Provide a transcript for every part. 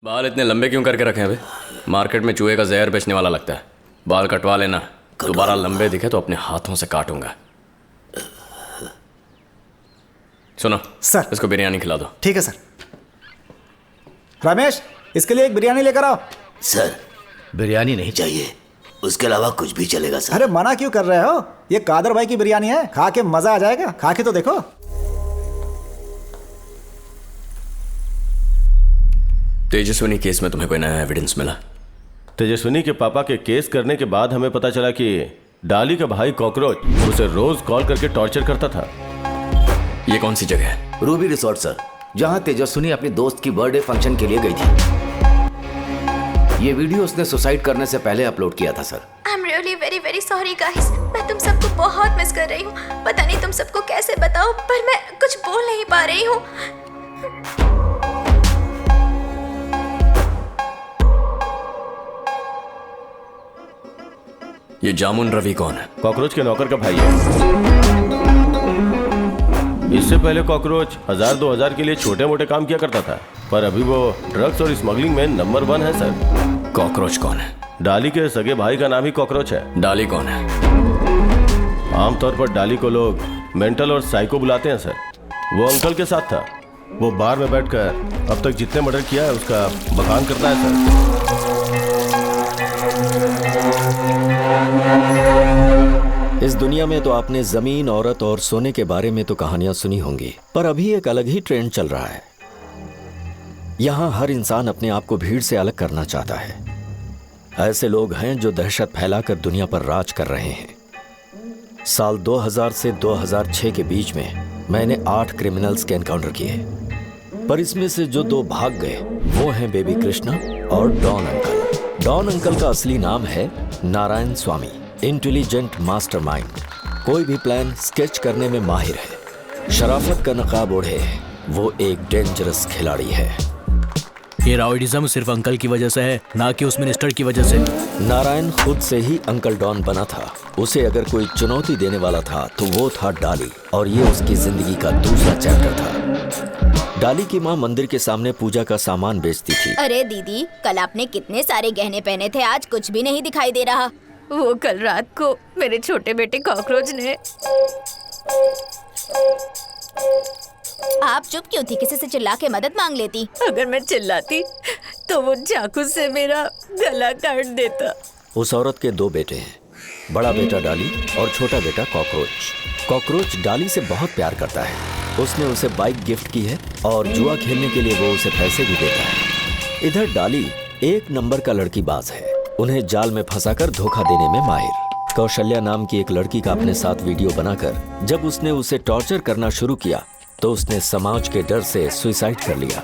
बाल इतने लंबे क्यों करके रखे हैं बे? मार्केट में चूहे का जहर बेचने वाला लगता है। बाल कटवा लेना, दोबारा लंबे दिखे तो अपने हाथों से काटूंगा। सुनो सर, इसको बिरयानी खिला दो। ठीक है सर। रमेश, इसके लिए एक बिरयानी लेकर आओ। सर बिरयानी नहीं चाहिए, उसके अलावा कुछ भी चलेगा सर। अरे मना क्यों कर रहे हो? ये कादर भाई की बिरयानी है, खा के मजा आ जाएगा। खा के तो देखो। तेजस्विनी केस में तुम्हें कोई नया एविडेंस मिला? तेजस्विनी के पापा के केस करने के बाद हमें पता चला कि डाली का भाई कॉकरोच उसे रोज कॉल करके टॉर्चर करता था। ये कौन सी जगह है? रूबी रिसोर्ट सर, जहां तेजस्विनी अपनी दोस्त की बर्थडे फंक्शन के लिए गई थी। ये वीडियो उसने सुसाइड करने से पहले अपलोड किया था sir. I am really very very sorry guys, मैं तुम सबको बहुत मिस कर रही हूँ। पता नहीं तुम सबको कैसे बताऊँ, पर मैं कुछ बोल नहीं पा रही हूँ। ये जामुन रवि कौन है? कॉकरोच के नौकर का भाई है। इससे पहले कॉकरोच 1000-2000 के लिए छोटे मोटे काम किया करता था, पर अभी वो ड्रग्स और स्मगलिंग में नंबर 1 है सर। कॉकरोच कौन है? डाली के सगे भाई का नाम ही कॉकरोच है। डाली कौन है? आमतौर पर डाली को लोग मेंटल और साइको बुलाते हैं सर। वो अंकल के साथ था। वो बार में बैठकर अब तक जितने मर्डर किया है उसका बखान करता है सर। इस दुनिया में तो आपने जमीन, औरत और सोने के बारे में तो कहानियां सुनी होंगी, पर अभी एक अलग ही ट्रेंड चल रहा है। यहां हर इंसान अपने आप को भीड़ से अलग करना चाहता है। ऐसे लोग हैं जो दहशत फैलाकर दुनिया पर राज कर रहे हैं। साल 2000 से 2006 के बीच में मैंने 8 क्रिमिनल्स के एनकाउंटर किए, पर इसमें से जो 2 भाग गए वो हैं बेबी कृष्णा और डॉन अंकल। डॉन अंकल का असली नाम है नारायण स्वामी। इंटेलिजेंट मास्टरमाइंड, कोई भी प्लान स्केच करने में माहिर है। शराफत का नकाब ओढ़े वो एक डेंजरस खिलाड़ी है। ये राउडीज़म सिर्फ अंकल की वजह से है, ना कि उस मिनिस्टर की वजह से। नारायण खुद से ही अंकल डॉन बना था। उसे अगर कोई चुनौती देने वाला था तो वो था डाली, और ये उसकी जिंदगी का दूसरा चैप्टर था। डाली की माँ मंदिर के सामने पूजा का सामान बेचती थी। अरे दीदी, कल आपने कितने सारे गहने पहने थे, आज कुछ भी नहीं दिखाई दे रहा। वो कल रात को मेरे छोटे बेटे कॉकरोच ने। आप चुप क्यों थी? किसी से चिल्ला के मदद मांग लेती। अगर मैं चिल्लाती तो वो चाकू से मेरा गला काट देता। उस औरत के 2 बेटे हैं, बड़ा बेटा डाली और छोटा बेटा कॉकरोच। कॉकरोच डाली से बहुत प्यार करता है। उसने उसे बाइक गिफ्ट की है और जुआ खेलने के लिए वो उसे पैसे भी देता है। इधर डाली एक नंबर का लड़की बाज है। उन्हें जाल में फंसाकर धोखा देने में माहिर। कौशल्या नाम की एक लड़की का अपने साथ वीडियो बनाकर जब उसने उसे टॉर्चर करना शुरू किया तो उसने समाज के डर से सुसाइड कर लिया।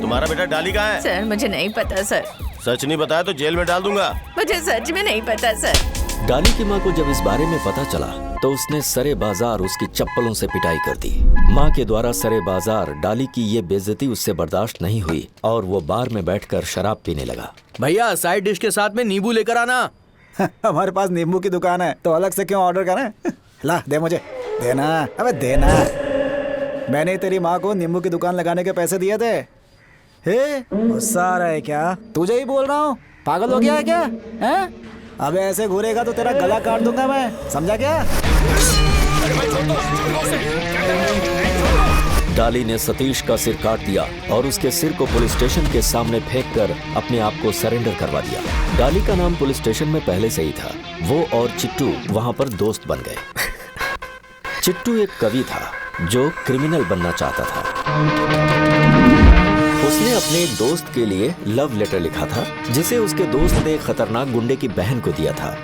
तुम्हारा बेटा डाली कहाँ है? सर मुझे नहीं पता सर। सच नहीं बताया तो जेल में डाल दूंगा। मुझे सच में नहीं पता सर। डाली की माँ को जब इस बारे में पता चला तो उसने सरे बाजार उसकी चप्पलों से पिटाई कर दी। माँ के द्वारा सरे बाजार डाली की ये बेइज्जती उससे बर्दाश्त नहीं हुई और वो बार में बैठकर शराब पीने लगा। भैया साइड डिश के साथ में नींबू लेकर आना। हमारे पास नींबू की दुकान है तो अलग से क्यों ऑर्डर करें? ला दे मुझे, देना। अबे देना। मैंने तेरी माँ को नींबू की दुकान लगाने के पैसे दिए थे। हे, गुस्सा आ रहा है क्या? तुझे ही बोल रहा हूँ, पागल हो गया है क्या? हैं? अबे ऐसे घूरेगा तो तेरा गला काट दूंगा मैं, समझा क्या? डाली ने सतीश का सिर काट दिया और उसके सिर को पुलिस स्टेशन के सामने फेंककर अपने आप को सरेंडर करवा दिया। डाली का नाम पुलिस स्टेशन में पहले से ही था। वो और चिट्टू वहां पर दोस्त बन गए। चिट्टू एक कवि था जो क्रिमिनल बनना चाहता था। उसने अपने एक दोस्त के लिए लव लेटर लिखा था जिसे उसके दोस्त ने एक खतरनाक गुंडे की बहन को दिया था।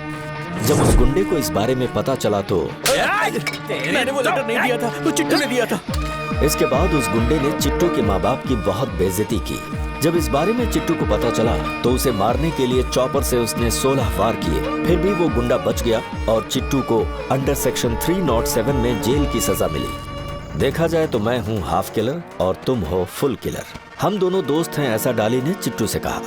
जब उस गुंडे को इस बारे में पता चला तो मैंने वो लेटर नहीं दिया था, वो चिट्टू ने दिया था। इसके बाद उस गुंडे ने चिट्टू के माँ बाप की बहुत बेइज्जती की। जब इस बारे में चिट्टू को पता चला तो उसे मारने के लिए चॉपर से उसने 16 वार किए। फिर भी वो गुंडा बच गया और चिट्टू को अंडर सेक्शन 307 में जेल की सजा मिली। देखा जाए तो मैं हूँ हाफ किलर और तुम हो फुल किलर। हम दोनों दोस्त हैं, ऐसा डाली ने चिट्टू से कहा।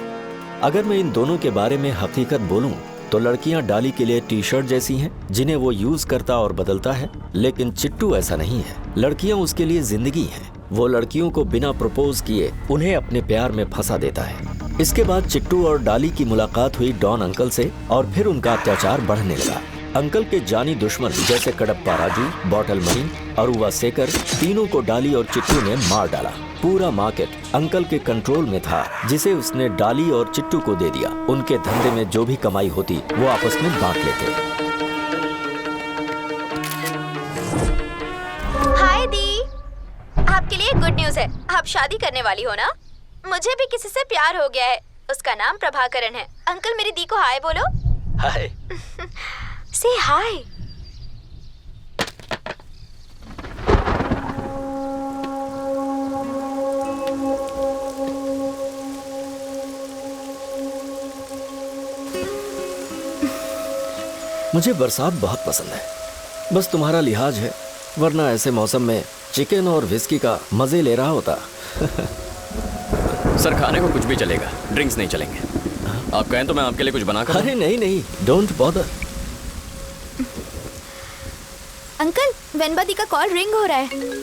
अगर मैं इन दोनों के बारे में हकीकत बोलूं तो लड़कियां डाली के लिए टी शर्ट जैसी हैं जिन्हें वो यूज करता और बदलता है, लेकिन चिट्टू ऐसा नहीं है। लड़कियां उसके लिए जिंदगी हैं। वो लड़कियों को बिना प्रपोज किए उन्हें अपने प्यार में फंसा देता है। इसके बाद चिट्टू और डाली की मुलाकात हुई डॉन अंकल से और फिर उनका अत्याचार बढ़ने लगा। अंकल के जानी दुश्मन जैसे कडप्पा राजू, बॉटल मनी, अरुवा सेकर, तीनों को डाली और चिट्टू ने मार डाला। पूरा मार्केट अंकल के कंट्रोल में था, जिसे उसने डाली और चिट्टू को दे दिया। उनके धंधे में जो भी कमाई होती वो आपस में बांट लेते। हाय दी, आपके लिए गुड न्यूज है। आप शादी करने वाली हो ना? मुझे भी किसी से प्यार हो गया है। उसका नाम प्रभाकरण है। अंकल मेरी दी को हाय बोलो। हाय। से हाय। मुझे बरसात बहुत पसंद है, बस तुम्हारा लिहाज है, वरना ऐसे मौसम में चिकन और विस्की का मजे ले रहा होता। सर खाने को कुछ भी चलेगा, ड्रिंक्स नहीं चलेंगे। आप कहें तो मैं आपके लिए कुछ बना कर। अरे नहीं नहीं, डोंट बॉदर। अंकल वेनबा दी का कॉल रिंग हो रहा है।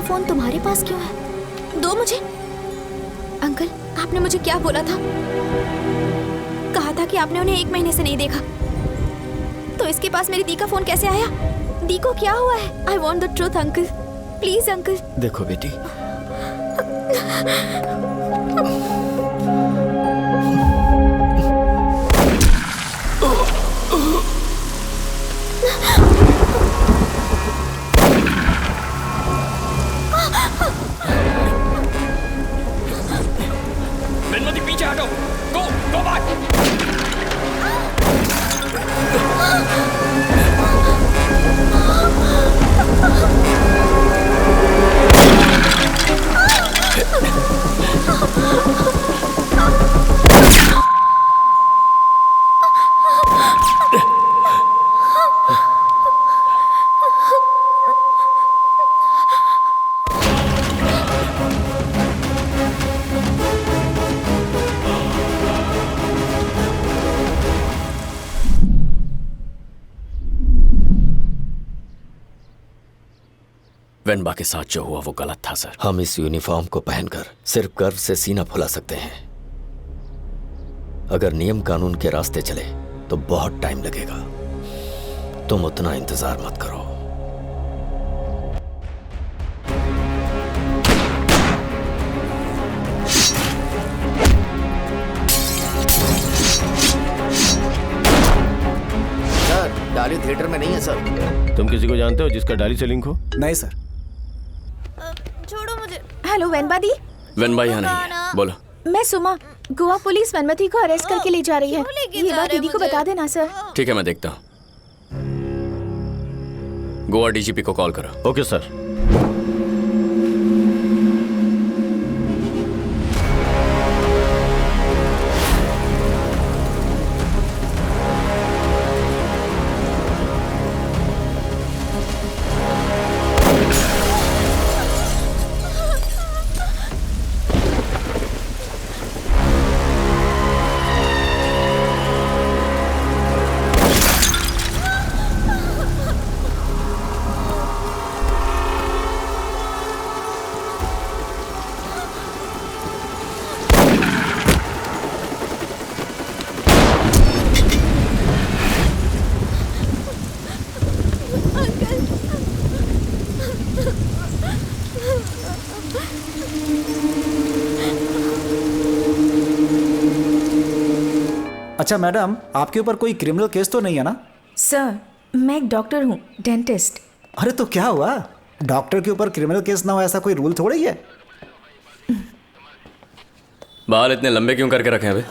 फोन तुम्हारे पास क्यों है? दो मुझे। अंकल आपने मुझे क्या बोला था? कहा था कि आपने उन्हें 1 महीने से नहीं देखा। तो इसके पास मेरी दी का फोन कैसे आया? दी को क्या हुआ है? I want the truth uncle, please uncle. देखो बेटी, पीछे हटो। Go back. वेनबा के साथ जो हुआ वो गलत था सर। हम इस यूनिफॉर्म को पहनकर सिर्फ गर्व से सीना फुला सकते हैं। अगर नियम कानून के रास्ते चले तो बहुत टाइम लगेगा। तुम उतना इंतजार मत करो। सर डाली थिएटर में नहीं है सर। तुम किसी को जानते हो जिसका डाली से लिंक हो? नहीं सर। छोड़ो मुझे। हेलो वेनबा दी। वेनबा यहाँ नहीं है, बोलो। मैं सुमा, गोवा पुलिस वेनबा को अरेस्ट करके ले जा रही है। ये बात दीदी को बता देना सर। ठीक है मैं देखता हूँ। गोवा डीजीपी को कॉल करो। Okay sir. अच्छा मैडम, आपके ऊपर कोई क्रिमिनल केस तो नहीं है ना? सर मैं एक डॉक्टर हूँ, डेंटिस्ट। अरे तो क्या हुआ? डॉक्टर के ऊपर क्रिमिनल केस ना हो ऐसा कोई रूल थोड़ा ही है। बाल इतने लंबे क्यों करके रखे हैं बे?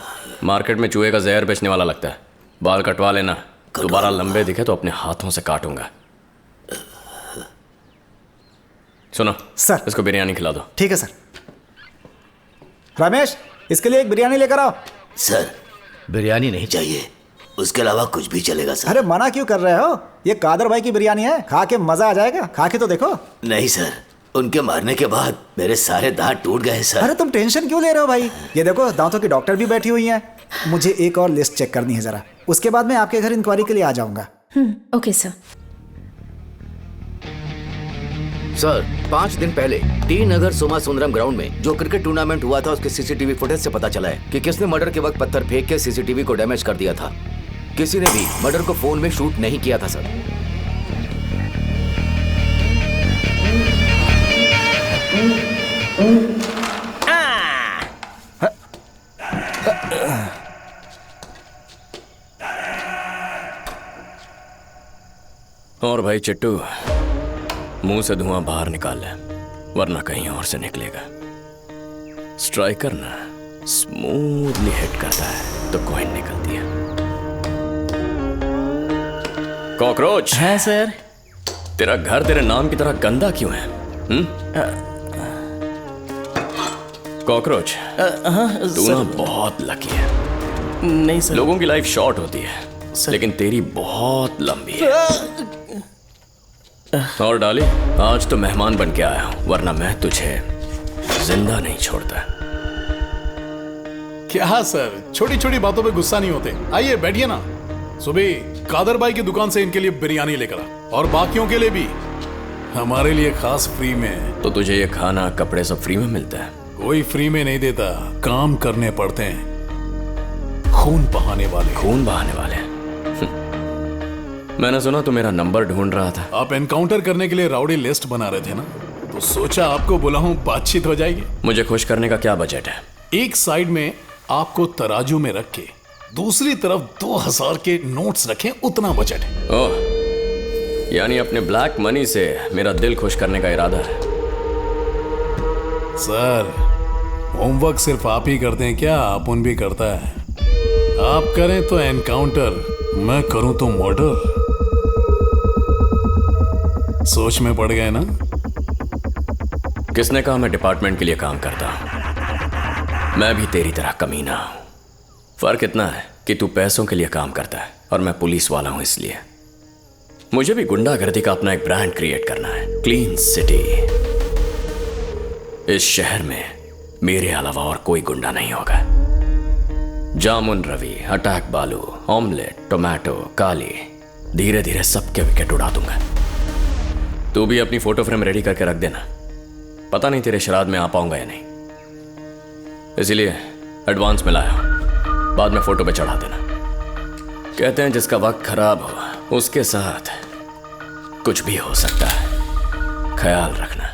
मार्केट में चूहे का जहर बेचने वाला लगता है। बाल कटवा लेना, दोबारा लंबे दिखे तो अपने हाथों से काटूंगा। सुनो सर, इसको बिरयानी खिला दो। ठीक है सर। रमेश, इसके लिए एक बिरयानी लेकर आओ। सर बिरयानी नहीं चाहिए, उसके अलावा कुछ भी चलेगा सर। अरे मना क्यों कर रहे हो? ये कादर भाई की बिरयानी है, खा के मजा आ जाएगा। खा के तो देखो। नहीं सर, उनके मारने के बाद मेरे सारे दांत टूट गए सर। अरे तुम टेंशन क्यों ले रहे हो भाई? ये देखो दांतों की डॉक्टर भी बैठी हुई हैं। मुझे एक और लिस्ट चेक करनी है जरा, उसके बाद मैं आपके घर इंक्वायरी के लिए आ जाऊंगा। Okay sir. सर 5 दिन पहले टी नगर सोमा सुंदरम ग्राउंड में जो क्रिकेट टूर्नामेंट हुआ था उसके सीसीटीवी फुटेज से पता चला है कि किसने मर्डर के वक्त पत्थर फेंक के सीसीटीवी को डैमेज कर दिया था। किसी ने भी मर्डर को फोन में शूट नहीं किया था सर। और भाई चिट्टू, मुंह से धुआं बाहर निकाल ले, वरना कहीं और से निकलेगा। स्ट्राइकर ना स्मूथली हिट करता है तो कॉइन निकलती है। कॉकरोच है सर। तेरा घर तेरे नाम की तरह गंदा क्यों है? कॉकरोच तू ना बहुत लकी है। नहीं सर। लोगों की लाइफ शॉर्ट होती है लेकिन तेरी बहुत लंबी है। और डाली, आज तो मेहमान बन के आया हूं, वरना मैं तुझे जिंदा नहीं छोड़ता। क्या सर, छोटी छोटी बातों पे गुस्सा नहीं होते। आइए बैठिए ना। सुबह कादर भाई की दुकान से इनके लिए बिरयानी लेकर आ, और बाकियों के लिए भी हमारे लिए खास फ्री में। तो तुझे ये खाना कपड़े सब फ्री में मिलता है? कोई फ्री में नहीं देता, काम करने पड़ते हैं। खून बहाने वाले। खून बहाने वाले? मैंने सुना तू मेरा नंबर ढूंढ रहा था। आप एनकाउंटर करने के लिए राउडी लिस्ट बना रहे थे ना, तो सोचा आपको बुलाऊं, बातचीत हो जाएगी। मुझे खुश करने का क्या बजट है? एक साइड में आपको तराजू में रख के दूसरी तरफ 2000 के नोट्स रखें, उतना बजट है। ओह, यानी अपने ब्लैक मनी से मेरा दिल खुश करने का इरादा है? सर, होमवर्क सिर्फ आप ही करते हैं क्या? अपुन भी करता है। आप करें तो एनकाउंटर, मैं करूं तो मर्डर। सोच में पड़ गए ना? किसने कहा मैं डिपार्टमेंट के लिए काम करता हूं? मैं भी तेरी तरह कमीना हूं। फर्क इतना है कि तू पैसों के लिए काम करता है और मैं पुलिस वाला हूं। इसलिए मुझे भी गुंडागर्दी का अपना एक ब्रांड क्रिएट करना है। Clean city. इस शहर में मेरे अलावा और कोई गुंडा नहीं होगा। जामुन रवि, अटैक बालू, ऑमलेट, टोमेटो, काली, धीरे धीरे सबके विकेट उड़ा दूंगा। तू भी अपनी फोटो फ्रेम रेडी करके रख देना। पता नहीं तेरे श्राद्ध में आ पाऊंगा या नहीं, इसीलिए एडवांस में लाया हूं। बाद में फोटो पे चढ़ा देना। कहते हैं जिसका वक्त खराब हो उसके साथ कुछ भी हो सकता है। ख्याल रखना।